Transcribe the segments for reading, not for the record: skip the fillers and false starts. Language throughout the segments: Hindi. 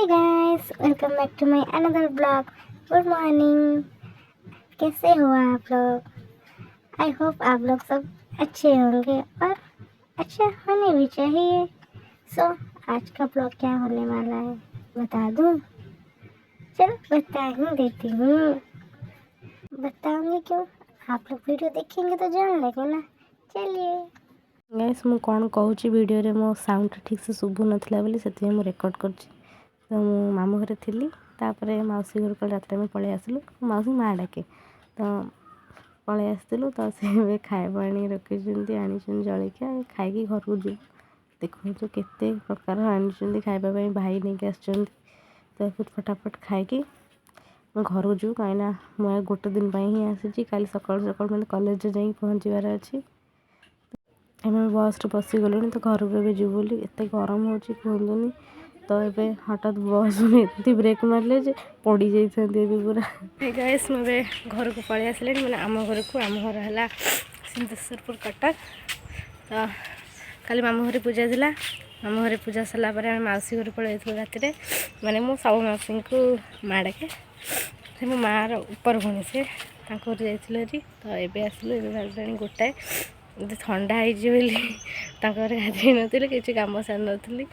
Hi guys, welcome back to my another blog. Good morning. कैसे हो आप लोग? आई होप आप लोग सब अच्छे होंगे और अच्छे होने भी चाहिए। सो आज का ब्लॉग क्या होने वाला है बता दूं? चलो बता ही देती हूँ। बताऊंगी क्यों, आप लोग वीडियो देखेंगे तो जान लेंगे ना। चलिए गाइस, मु कौन कहूँ वीडियो रे मो साउंड ठीक से शुभु नथिला बोली से मु रेकर्ड करछि। तो मु मामू घरे थी, तापर मौसी घर कल रात में पलि आसलु। मौसी माँ डाके तो पलि आसलु। तो से खाଇବା आनी रखी आनी जलिया खाई घर को जीव। देखो केते प्रकार आनी खाइबा भाई नहीं के आस। तो फटाफट खाई घर को जीव कहीं मुझे गोटे दिन ही आसी। काली सका सका मैंने कॉलेज जा पहुँचबार अच्छी। एम बस बसी गलुँ तो घर को भी जीव बोली एत गरम हो कहतुनि। तो ये हठात बस में ब्रेक मारे पड़ जाते पूरा। गाइस मुझे घर को पलि आसे मैंने आम घर को। आम घर है सिंहेश्वरपुर कटक। तो खाली मामू घर पूजा था। मामू घर पूजा सारापर आम मौसी घर पलि राति मैंने मो सब मौसी को माँ डाके से मो माँ ऊपर भणी से जाइए। तो ये आसलु ए गोटाए ठंडा हो गाधे नी कि कम सारी नी।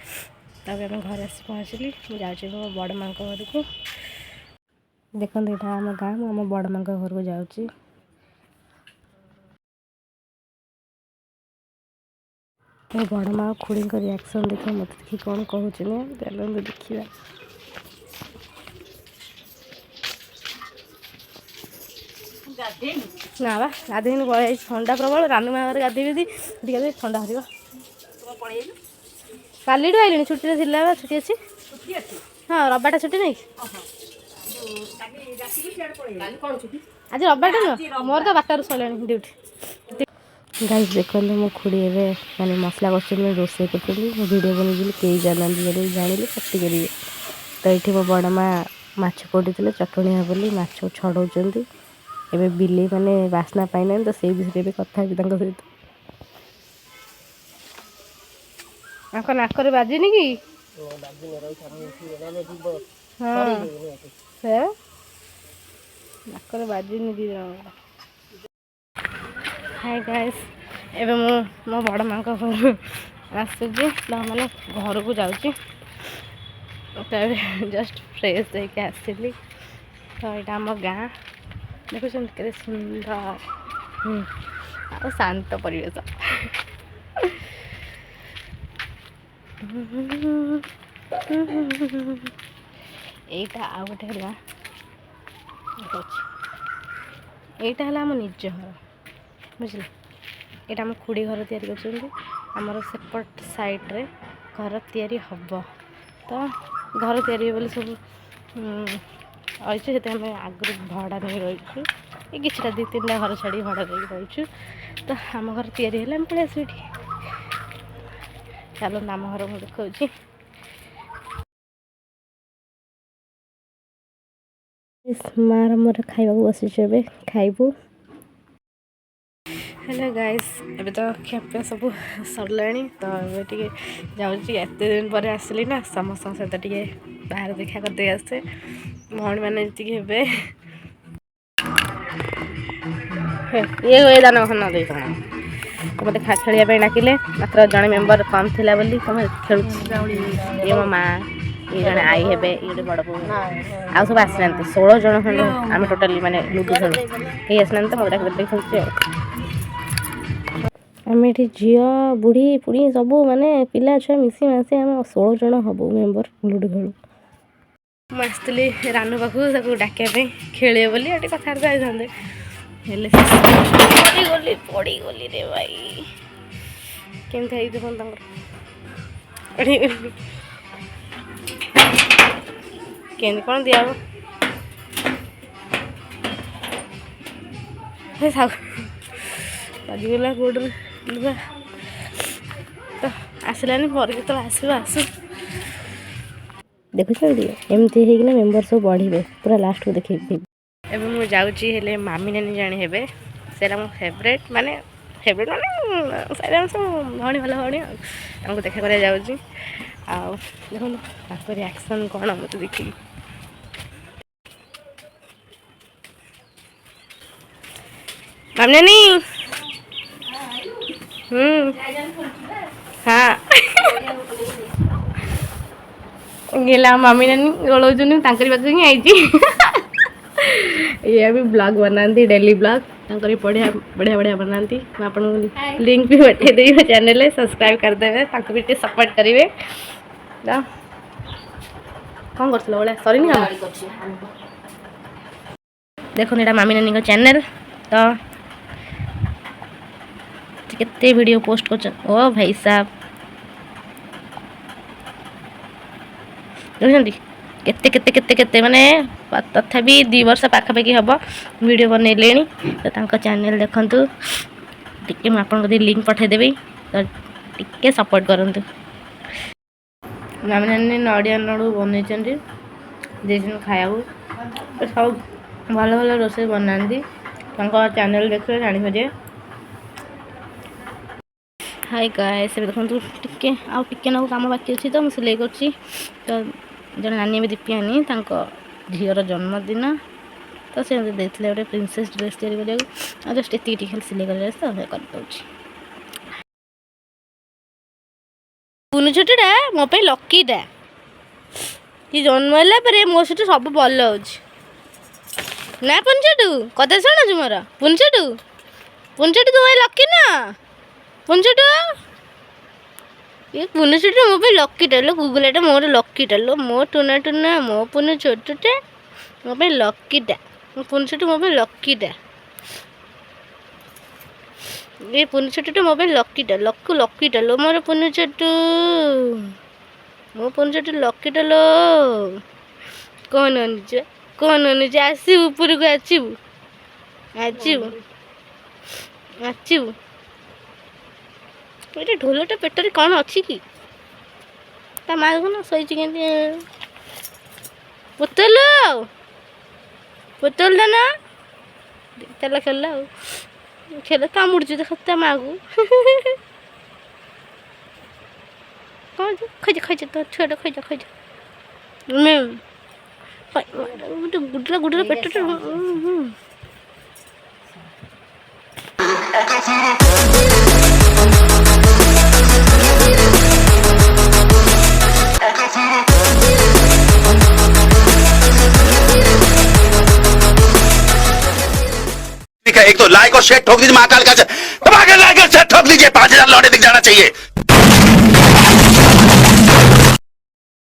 तब आम घर आस पहुँचली। मुझे मो बड़ माँ घर को। देखो यहाँ आम गाँ आम बड़ माँ घर को जाऊँगी। बड़ माँ खुड़ी रिएक्शन देख मत देखी कौन कहूँ चलो देखा। ना बा गाधेन पलि ठंडा प्रबल। रानू माँ घर गाधे ठंडा हर काली आइले छुट्टी थी छुट्टी अच्छी। हाँ रबारटा छुट्टी नहीं आज रबार नुह मोर तो 12 सरला ड्यूटी। गाइस देखो मो खुड़ी ए माने मसला कर रोसे कर वीडियो बन कई जाना जानिले पट्टी करेंगे। तो ये मो बड़ माँ माछ पड़ी चटणी हे बोली माछ छड़ाऊँ। एबे बिले माने बास्ना पाई तो से विषय भी कथा सहित। नाकर बाजिनी कि हाँ से नाकर बाजिनी दी जन। हाय गाइस, एबे मो बड़ माँ घर आसूँ मैंने घर को जाऊँगी। जस्ट फ्रेश होके आसली। तो यहाँ आम गाँ देखुं के सुंदर आ शांत परिवेश। एटा आ गोटे है यहाँ है आम निज घर बुझे। यहाँ आम खुड़ी घर तैयार सेपट साइड्रे घर तैयारी हम। तो घर तैयारी बोली सब अच्छे से आगु भड़ा नहीं रही कि 2-3 घर छाड़ी भड़ा रही। तो आम घर तैयारी है पड़े आस। चलो आम घर मुझे देखा। मार मोर खाइबा बसीचु ए खाइबू। हेलो गाइस, एबे तो खापिया सब सरलाणी। तो ये जाऊँगी एत दिन पर आसली ना समस्त सहित टे बाहर देखा करदे आसे भौणी मैंने जी हे ये दान खान दे मत खेल डाकिले मात्र जड़े मेम्बर कम थी बोली तुम खेल। ये मो माँ ये जड़े आई हे ये बड़ बो आ सब आसना 16 जन खंड आम टोटाली माने लुडु खेल कहीं आसना तो मत खेलुचे। आम ये झी बुढ़ी पुड़ी सब माने पिला छुआ मिसी मासी आम 16 जन हम मेम्बर लुडु खेलु। मुझे रानू पाखु डाकिया खेल बोली ये कथबार्ता होते पड़ी गली रे भाई केमती केमती कौन दिया बाजीगला गोड़ तो आसलानी पर के आसो आसू देखुच एमती होना मेम्बर सब बढ़े पूरा लास्ट को देखे। एवं मुझे जाऊँगी मामी नानी जाने हे से मो फेवरेट माने सब भणी भल भणी देखा कर जाऊँगी। आओ देखो ताको रिएक्शन कौन मत देखी मामनानी हाँ गेला मामी नानी ओळौचुनी तांकरी पाखु ही आइची ये भी ब्लॉग बनाती डेली ब्लॉग तांकरी बढ़िया बढ़िया बढ़िया बनाती मैं आपन लिंक भी बठे देबी चैनल रे सब्सक्राइब कर देबे तांको भी सपोर्ट करिवे दा कौन करथलो बोले सॉरी नहीं काम देखो नेटा मामी नानी को चैनल तो केते वीडियो पोस्ट कर ओ भाई साहब देखते केते केते केते केते माने तथापि 2 वर्ष पाखापाखि हम वीडियो बनैले तो तांको चैनल देखंतु टिके मैं आपन को लिंक पठेदेबी तो टिके सपोर्ट करंतु मामने नड़िया नड़ू बनै चंदी दिन खायाबू सब भल भल रोसे बनाती तांको चैनल देखले जानि हो जे हाय गाइस से देखो टिके आ टिके ना काम बाकी अच्छी तो मुझे कर तो जन नानी भी दीपी आनी झीर जन्मदिन तो से देते गोटे प्रिंसेस ड्रेस तैयारी जस्ट ये खाली सिलाई कर तो करदे पुनु छोटा मो पे लकीटा कि जन्म है मो सहित सब भल हो ना पुंचटू कथा शुणु मोर पुंचटू पुंचटू तुम लकी ना पुंचटू ये पुनु छोटे मो पे लकीटा लो गुगुलाटा मोर लकीटा लो मो टुना टुना मो पुनु छोटे मो पे लकीटा मो पुनु छोटे मो पे लकीटा ये पुनु छोटे मो पे लकीटा लक्कू लकीटा लो मोर पुनु छोटू मो पुनु छोटे लकीटा लो कौन अनुज आसू ऊपर को आसू आसू आसू ये ढोलटा पेटर कौन अच्छी कि ता माँ को ना सही के पुतल पुतल ना चल खेल खेल कामुड़ देख ता माँ को कौन खज खज तो छुआ खज खज मैं गुडला गुडला पेटर एक तो लाइक और शेयर ठोक दीजिए महाकाल का दबा के लाइक और शेयर ठोक दीजिए 5000 लौटे दिख जाना चाहिए।